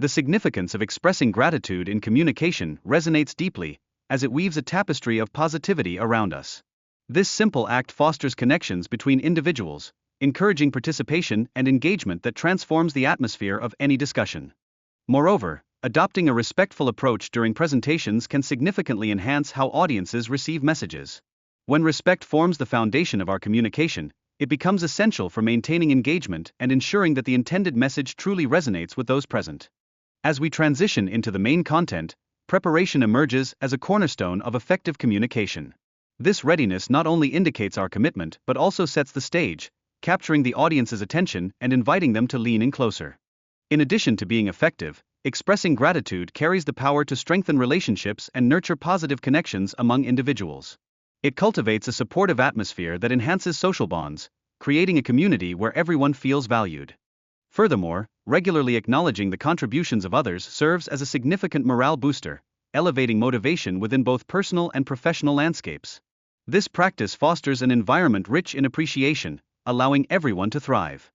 The significance of expressing gratitude in communication resonates deeply, as it weaves a tapestry of positivity around us. This simple act fosters connections between individuals, encouraging participation and engagement that transforms the atmosphere of any discussion. Moreover, adopting a respectful approach during presentations can significantly enhance how audiences receive messages. When respect forms the foundation of our communication, it becomes essential for maintaining engagement and ensuring that the intended message truly resonates with those present. As we transition into the main content, preparation emerges as a cornerstone of effective communication. This readiness not only indicates our commitment but also sets the stage, capturing the audience's attention and inviting them to lean in closer. In addition to being effective, expressing gratitude carries the power to strengthen relationships and nurture positive connections among individuals. It cultivates a supportive atmosphere that enhances social bonds, creating a community where everyone feels valued. Furthermore, regularly acknowledging the contributions of others serves as a significant morale booster, elevating motivation within both personal and professional landscapes. This practice fosters an environment rich in appreciation, allowing everyone to thrive.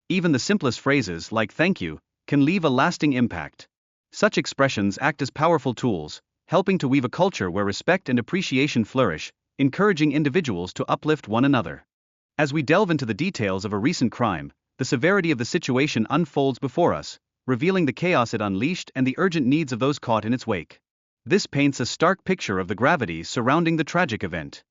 Even the simplest phrases like "thank you" can leave a lasting impact. Such expressions act as powerful tools, helping to weave a culture where respect and appreciation flourish, encouraging individuals to uplift one another. As we delve into the details of a recent crime, the severity of the situation unfolds before us, revealing the chaos it unleashed and the urgent needs of those caught in its wake. This paints a stark picture of the gravity surrounding the tragic event.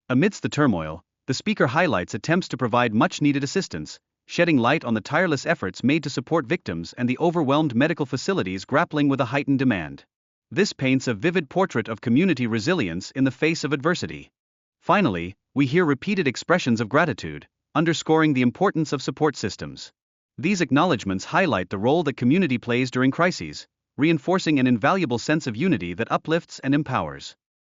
Amidst the turmoil, the speaker highlights attempts to provide much-needed assistance, shedding light on the tireless efforts made to support victims and the overwhelmed medical facilities grappling with a heightened demand. This paints a vivid portrait of community resilience in the face of adversity. Finally, we hear repeated expressions of gratitude, underscoring the importance of support systems. These acknowledgments highlight the role that community plays during crises, reinforcing an invaluable sense of unity that uplifts and empowers.